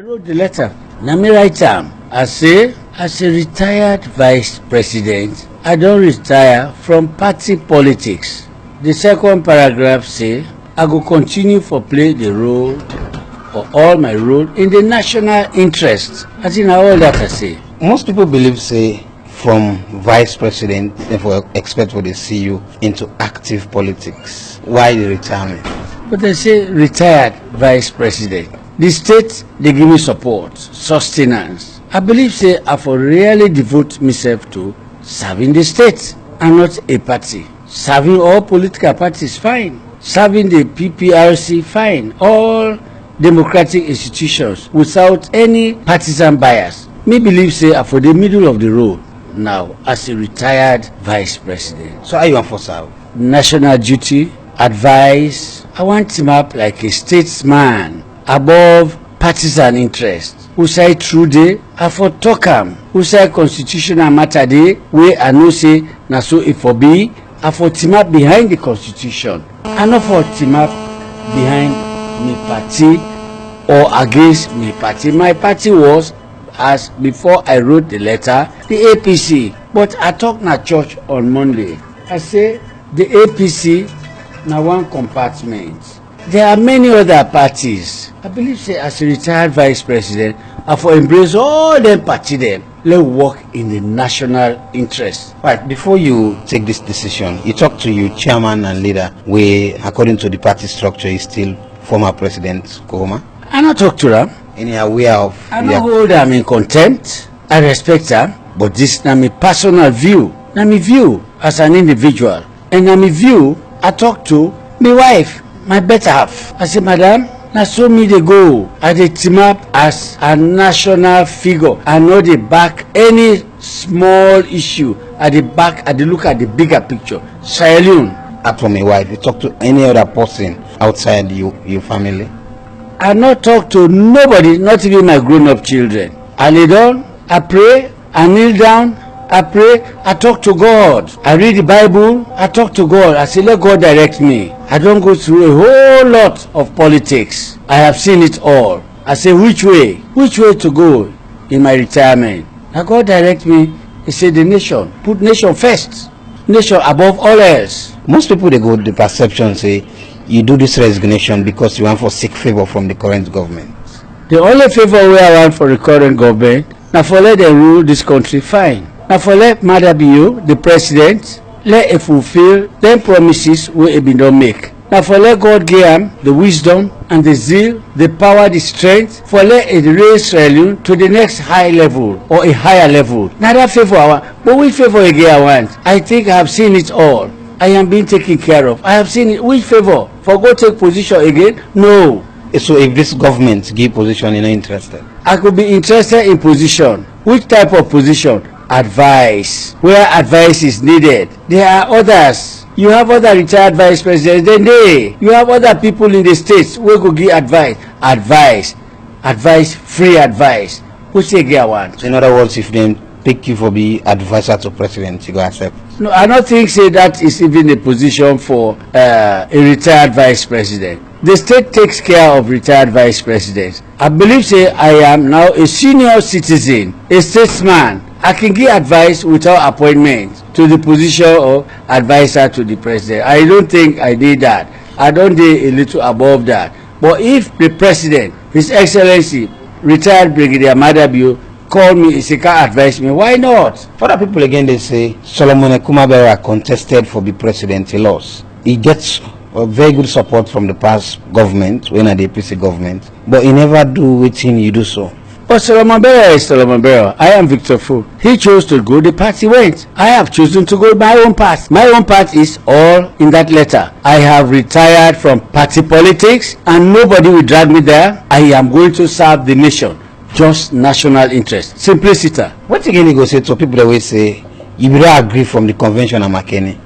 wrote the letter. Let me write down. I say, as a retired vice president, I don't retire from party politics. The second paragraph say, I go continue for play the role or all my role in the national interest. I think all that I say. Most people believe say from vice president, therefore expect for they see you into active politics. Why the retirement? But they say retired vice president. The state, they give me support, sustenance. I believe say I for really devote myself to serving the state and not a party. Serving all political parties, fine. Serving the PPRC, fine. All democratic institutions without any partisan bias. Me believe say I for the middle of the road now as a retired vice president. So are you for serve? National duty, advice. I want him up like a statesman above partisan interest. Who say true day, I for talk am. Who say constitutional matter day, where I know say na so it for be. I for team up behind the constitution. I not for team up behind me party or against me party. My party was, as before I wrote the letter, the APC. But I talk na church on Monday. I say the APC na one compartment. There are many other parties. I believe say as a retired vice president, I for embrace all them party them. Let's work in the national interest. Right, before you take this decision, you talk to your chairman and leader, where according to the party structure is still former President Kohoma. I not talk to them. And you are aware of... I don't hold them in contempt. I respect them. But this na my personal view. Na my view as an individual. And na my view, I talk to my wife, my better half. I say, madam, na so me dey go. I dey team up as a national figure. I no dey back any small issue. I dey look at the bigger picture. Sierra Leone. Apart from my wife, you talk to any other person outside your family? I not talk to nobody, not even my grown-up children. I lay down, I pray, I kneel down, I pray, I talk to God. I read the Bible, I talk to God. I say, let God direct me. I don't go through a whole lot of politics. I have seen it all. I say, which way to go in my retirement? Now God direct me. He said, the nation. Put nation first. Nation above all else. Most people, they go with the perception, say, you do this resignation because you want for seek favor from the current government. The only favor we I want for the current government, now for let them rule this country, fine. Now for let Mother Bio, the president, let it fulfill them promises we have been done make. Now for let God give him the wisdom and the zeal, the power, the strength, for let it raise Sierra Leone to the next high level or a higher level. Now that favor I want, but which favor again I want? I think I have seen it all. I am being taken care of. I have seen it. Which favor? For go take position again? No. So if this government give position, you're not interested? I could be interested in position. Which type of position? Advice. Where advice is needed. There are others. You have other retired vice presidents. You have other people in the states who could give advice. Advice, free advice. Which they get want? In other words, if they pick you for be advisor to president, you go accept? No, I don't think say that is even a position for a retired vice president. The state takes care of retired vice presidents. I believe say I am now a senior citizen, a statesman. I can give advice without appointment to the position of advisor to the president. I don't think I did that. I don't do a little above that. But if the president, His Excellency, retired Brigadier Madabio, call me, he can advise me, why not? For other people again, they say Solomon Ekumabera contested for the president, he lost. He gets very good support from the past government, when at the APC government, but he never do within you do so. But Solomon Bera is Solomon Bera. I am Victor Foh. He chose to go, the party went. I have chosen to go my own path. My own path is all in that letter. I have retired from party politics and nobody will drag me there. I am going to serve the nation. Just national interest. Simplicity. What again you go say to people that will say, you will not agree from the convention of Makeni.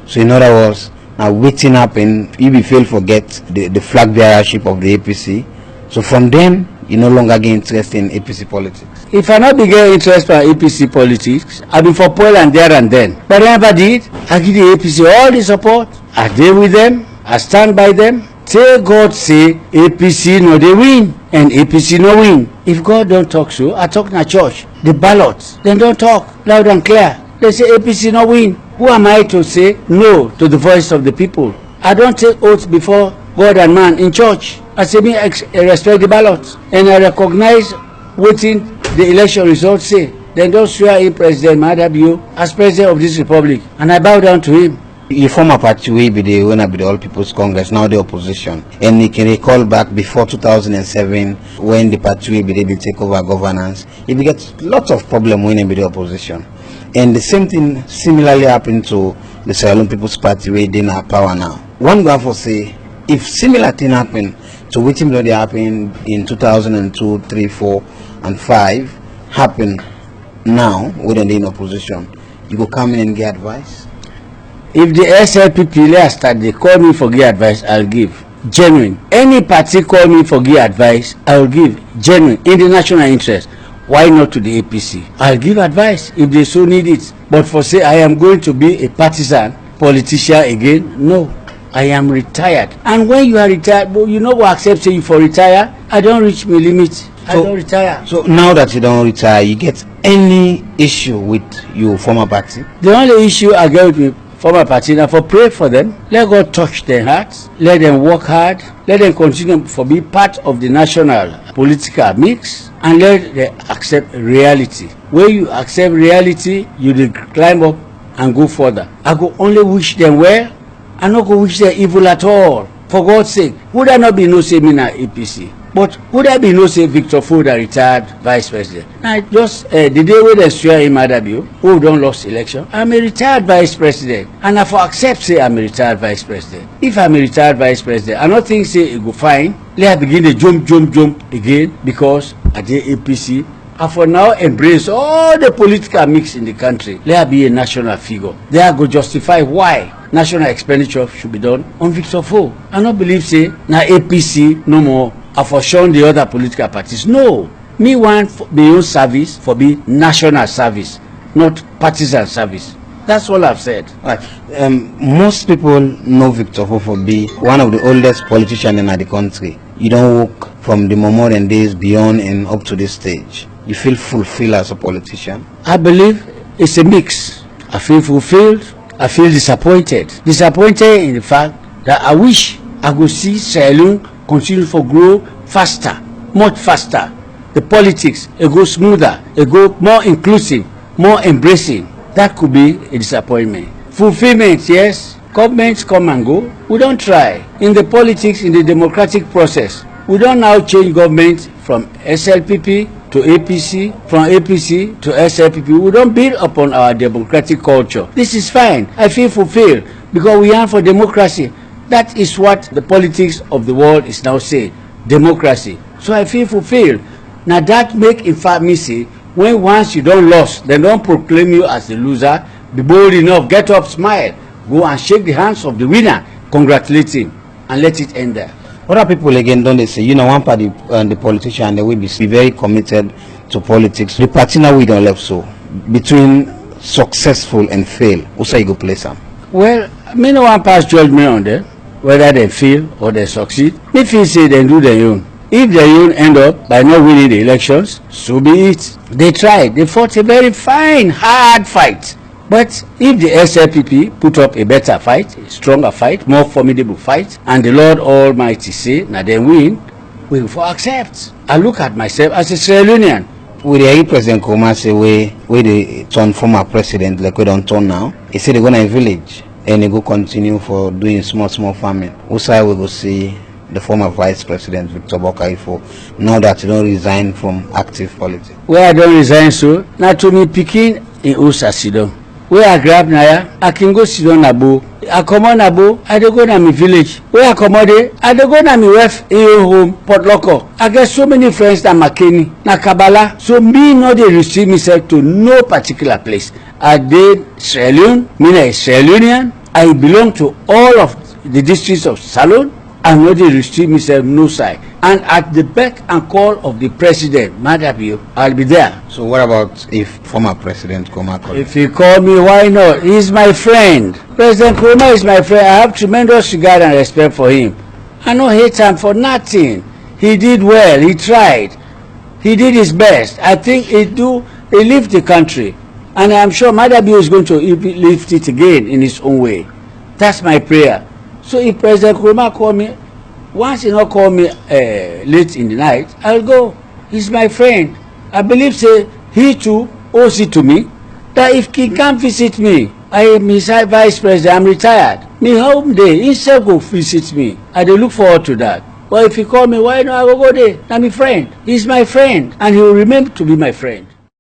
So in other words, now waiting up and you will fail forget the flag bearership of the APC. So from them, you no longer get interest in APC politics. If I not be get interest in APC politics, I be for Paul and there and then. But I never did. I give the APC all the support. I deal with them. I stand by them. Say God say APC no dey win and APC no win. If God don't talk so, I talk na church. The ballots, dem don talk loud and clear. They say APC no win. Who am I to say no to the voice of the people? I don't take oath before God and man in church. I say me respect the ballot and I recognize wetin the election results say. Dem don swear in President Madabio as president of this republic and I bow down to him. You form a party wey be the winner be the All People's Congress, now the opposition. And you can recall back before 2007 when the party wey be dey take over governance, it get lots of problem when they be the opposition. And the same thing similarly happened to the Sierra Leone People's Party wey dey in power now. One go for say, if similar thing happen to wetin don dey happen in 2002, 3, 4 and 5 happen now when they in opposition, you go come in and get advice? If the SLPP last start they call me for give advice, I'll give genuine. Any party call me for give advice, I will give genuine in the national interest. Why not to the APC? I'll give advice if they so need it. But for say I am going to be a partisan politician again, no. I am retired. And when you are retired, well, you know what accept say you for retire? I don't reach my limit. I don't retire. So now that you don't retire, you get any issue with your former party? The only issue I get with me former party now for pray for them, let God touch their hearts, let them work hard, let them continue for be part of the national political mix, and let them accept reality. When you accept reality, you will climb up and go further. I go only wish them well, I no go wish them evil at all. For God's sake, would I not be no say me na APC? But would I be no say Victor Foh, the retired vice president? Now just the day when they swear in Madabio, who don't lost election, I'm a retired vice president. And I for accept say I'm a retired vice president. If I'm a retired vice president, I don't think say it go fine. Let I begin to jump again because I did APC. I for now embrace all the political mix in the country. Let I be a national figure. They are go justify why national expenditure should be done on Victor Foh. I don't believe say now APC no more. I for shun the other political parties. No, me want my own service for be national service, not partisan service. That's all I've said. Right. Most people know Victor Foh for be one of the oldest politicians in the country. You don't work from the memorial days beyond and up to this stage. You feel fulfilled as a politician? I believe it's a mix. I feel fulfilled. I feel disappointed. Disappointed in the fact that I wish I could see Sierra Leone continue to grow faster, much faster. The politics, it go smoother, it go more inclusive, more embracing. That could be a disappointment. Fulfillment, yes. Governments come and go. We don't try. In the politics, in the democratic process, we don't now change government from SLPP to APC, from APC to SLPP. We don't build upon our democratic culture. This is fine. I feel fulfilled because we are for democracy. That is what the politics of the world is now saying, democracy. So I feel fulfilled. Now that make in fact me say, when once you don't lose, they don't proclaim you as the loser, be bold enough, get up, smile, go and shake the hands of the winner, congratulate him, and let it end there. Other people again don't they say, you know, one party the politician they will be very committed to politics. The party now we don't left so between successful and fail, who say you go play some? Well, me no one pass judgment on them, whether they fail or they succeed. Me feel say they do their own. If their own end up by not winning the elections, so be it. They tried. They fought a very fine, hard fight. But if the SLPP put up a better fight, a stronger fight, more formidable fight, and the Lord Almighty say, now then win, we will accept. I look at myself as a Sierra Leonean. With the President Koma say where they turn former president like we don't turn now, he said they go to a village and they go continue for doing small farming. Also we go see the former vice president Victor Bockarie Foh now that he don't resign from active politics. Where I don't resign so, now to me picking in Usa Sidon. Where I grab Naya, I can go sit on Nabo. I come on Nabo, I don't go to my village. Where I come there, I don't go to my wife in your home, Port Loco. I get so many friends that Makeni, na Kabbalah. So me not they receive myself to no particular place. I did Sierra Leone, me a Sierra Leonean. I belong to all of the districts of Salon. I know they restrict myself no side. And at the beck and call of the president, Madabio, I'll be there. So what about if former president Koma calls? If he call me, why not? He's my friend. President Koma is my friend. I have tremendous regard and respect for him. I no hate am for nothing. He did well, he tried, he did his best. I think he lift the country, and I'm sure Madabi is going to lift it again in his own way. That's my prayer. So if President Nkrumah call me, once he not call me late in the night, I'll go. He's my friend. I believe say he too owes it to me that if he can't visit me, I am his vice president, I'm retired. Me home day, he still go visit me. I dey look forward to that. But if he call me, why not I go there? I'm my friend. He's my friend, and he will remain to be my friend.